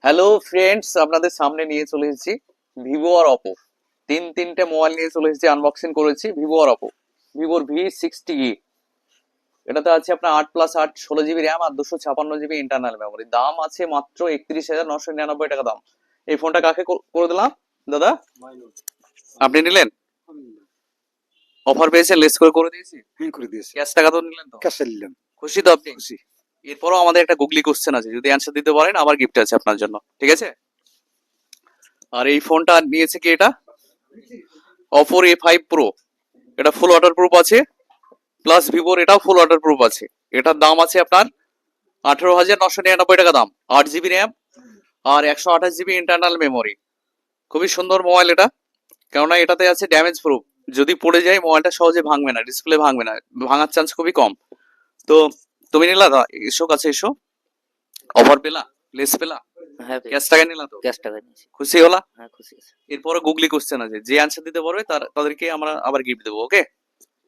Hello friends, আপনাদের সামনে নিয়ে চলে এসেছি ভিভো আর অপো। তিনটে মোবাইল নিয়ে চলে এসেছি, আনবক্সিং করেছি ভিভো আর অপো। ভিভোর V60E, এটাতে আছে আপনার 8+8 16 GB র্যাম আর 256 GB ইন্টারনাল মেমোরি। দাম আছে মাত্র 31,999 টাকা দাম। এই ফোনটা কাকে করে দিলাম দাদা? আপনি নিলেন? অফার পেয়েছেন, লেস করে দিয়েছি। হ্যাঁ, করে দিয়েছি। ক্যাশ টাকা তো নিলেন তো? ক্যাশে নিলাম। খুশি তো আপনি? খুশি। এরপরও আমাদের একটা গুগলি কোশ্চেন আছে, যদি অ্যান্সার দিতে পারেন আবার গিফট আছে আপনার জন্য, ঠিক আছে? আর এই ফোনটা নিয়েছে কি? এটা অপোর A5 Pro। এটা ফুল ওয়াটার প্রুফ আছে, প্লাস ভিভোর এটাও ফুল ওয়াটার প্রুফ আছে। এটার দাম আছে আপনার 18,999 টাকা দাম। 8 GB র্যাম আর 128 GB ইন্টারনাল মেমোরি। খুবই সুন্দর মোবাইল এটা, কেননা এটাতে আছে ড্যামেজ প্রুফ। যদি পড়ে যায় মোবাইলটা সহজে ভাঙবে না, ডিসপ্লে ভাঙবে না, ভাঙার চান্স খুবই কম। তো তুমি নিলা? এসো কাছে এসো। অফার পেলা, লেস পেলা, হ্যাঁ ক্যাশ টাকা নিলা তো? ক্যাশ টাকা নিয়েছি। খুশি হলা? হ্যাঁ খুশি আছে। এরপরে গুগলি কোশ্চেন আছে, যে অ্যান্সার দিতে পারবে তাদেরকে আমরা আবার গিফট দেবো, ওকে?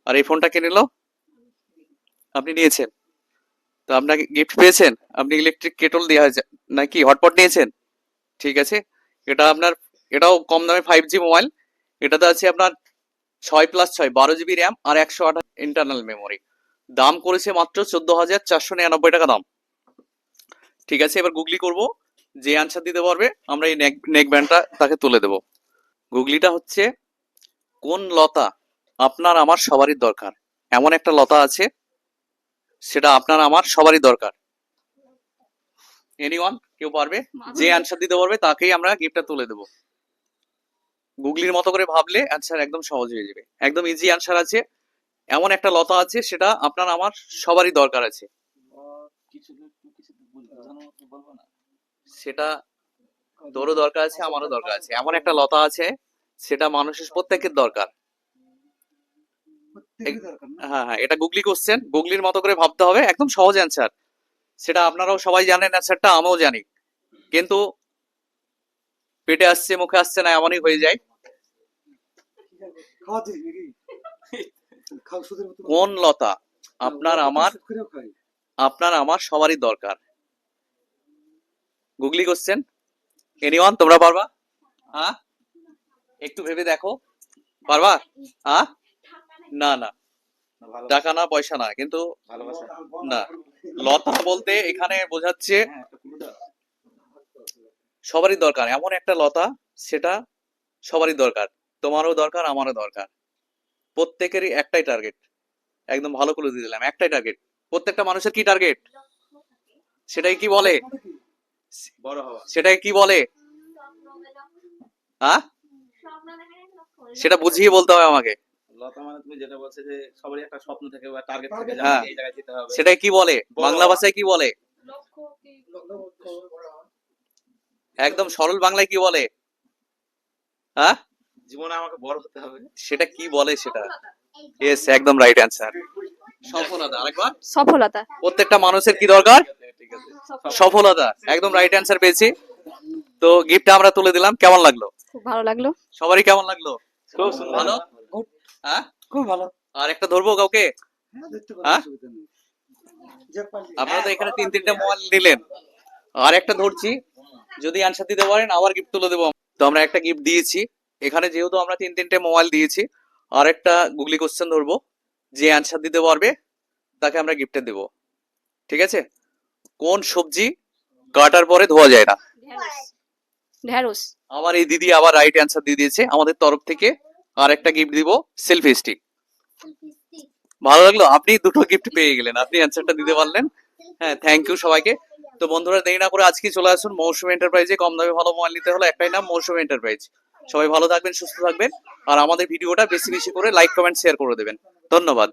আর এই ফোনটা কে নিল? আপনি নিয়েছেন তো, আপনাকে গিফট পেয়েছেন। আপনি ইলেকট্রিক কেটল দেওয়া হয়েছে নাকি হটপট নিয়েছেন? ঠিক আছে। এটা আপনার, এটাও কম দামে 5G মোবাইল। এটাতে আছে আপনার 6+6 12 GB র্যাম আর 128 ইন্টারনাল মেমোরি। দাম করেছে মাত্র 14,499 টাকা দাম। ঠিক আছে, এবার গুগলি করব। যে অ্যান্সার দিতে পারবে আমরা এই নেক ব্যান্ডটা তাকে তুলে দেব। গুগলিটা হচ্ছে, কোন লতা আপনার আমার সবারই দরকার? এমন একটা লতা আছে, সেটা আপনার আমার সবারই দরকার। এনিওয়ান, কেউ পারবে? যে অ্যান্সার দিতে পারবে তাকেই আমরা গিফটটা তুলে দেব। গুগলির মতো করে ভাবলে অ্যান্সার একদম সহজ হয়ে যাবে, একদম ইজি অ্যান্সার আছে। এমন একটা লতা আছে, সেটা আপনার আমার সবারই দরকার আছে। সেটা তোরও দরকার আছে, আমারও দরকার আছে। এমন একটা লতা আছে, সেটা মানুষের প্রত্যেকের দরকার। হ্যাঁ হ্যাঁ, এটা গুগলি কোশ্চেন, গুগলির মতো করে ভাবতে হবে, একদম সহজ অ্যান্সার। সেটা আপনারাও সবাই জানেন অ্যান্সারটা, আমিও জানি, কিন্তু পেটে আসছে মুখে আসছে না, এমনই হয়ে যায়। কোন লতা আপনার আমার সবারই দরকার? গুগলি কোশ্চেন। এনিওয়ান, তোমরা পারবা? হ্যাঁ, একটু ভেবে দেখো। পারবা? হ্যাঁ, না না, টাকা না পয়সা না, কিন্তু না। লতা বলতে এখানে বোঝাচ্ছে সবারই দরকার, এমন একটা লতা, সেটা সবারই দরকার। তোমারও দরকার, আমারও দরকার। প্রত্যেকেরই একটাই টার্গেট। একদম ভালো করে দিয়ে দিলাম, একটাই টার্গেট। প্রত্যেকটা মানুষের কি টার্গেট? সেটাই কি বলে? বড় হওয়া। সেটাই কি বলে? হ্যাঁ, সেটা বুঝিয়ে বলতে হবে আমাকে। লতা মানে তুমি যেটা বলছো যে সবারই একটা স্বপ্ন থাকে বা টার্গেট থাকে, যে হ্যাঁ, এই জায়গায় যেতে হবে। সেটাই কি বলে? বাংলা ভাষায় কি বলে? একদম সরল বাংলায় কি বলে? হ্যাঁ, জীবনে আমাকে বড় হতে হবে। সেটা কি বলে সেটা? ইয়েস, একদম রাইট অ্যান্সার। সফলতা। আরেকবার। সফলতা। প্রত্যেকটা মানুষের কি দরকার? ঠিক আছে। সফলতা। একদম রাইট অ্যান্সার পেয়েছি। তো গিফটটা আমরা তুলে দিলাম, কেমন লাগলো? খুব ভালো লাগলো। সবারই কেমন লাগলো? খুব সুন্দর। ভালো? হ্যাঁ, খুব ভালো। আর একটা ধরবো কাউকে? হ্যাঁ, হ্যাঁ, আপনারা তো এখানে তিনটে মোবাইল নিলেন, আর একটা ধরছি, যদি অ্যান্সার দিতে পারেন আবার গিফট তুলে দেবো। তো আমরা একটা গিফট দিয়েছি এখানে, যেহেতু আমরা তিনটে মোবাইল দিয়েছি, আর একটা গুগলি কোশ্চেন ধরবো। যে অ্যান্সার দিতে পারবে তাকে আমরা গিফটে দেব, ঠিক আছে? কোন সবজি কাটার পরে ধোয়া যায় না? ঢেঁড়স। আমার এই দিদি আবার রাইট অ্যান্সার দিয়ে দিয়েছে। আমাদের তরফ থেকে আর একটা গিফট দিব, সেলফি স্টিক। ভালো লাগলো, আপনি দুটো গিফট পেয়ে গেলেন, আপনি অ্যান্সারটা দিতে পারলেন। হ্যাঁ, থ্যাংক ইউ সবাইকে। তো বন্ধুরা, দেরি না করে আজকে চলে আসুন মৌসুমী এন্টারপ্রাইজে। কম দামে ভালো মোবাইল নিতে হলে একটাই নাম, মৌসুমী এন্টারপ্রাইজ। সবাই ভালো থাকবেন, সুস্থ থাকবেন, আর আমাদের ভিডিওটা বেশি বেশি করে লাইক কমেন্ট শেয়ার করে দেবেন। ধন্যবাদ।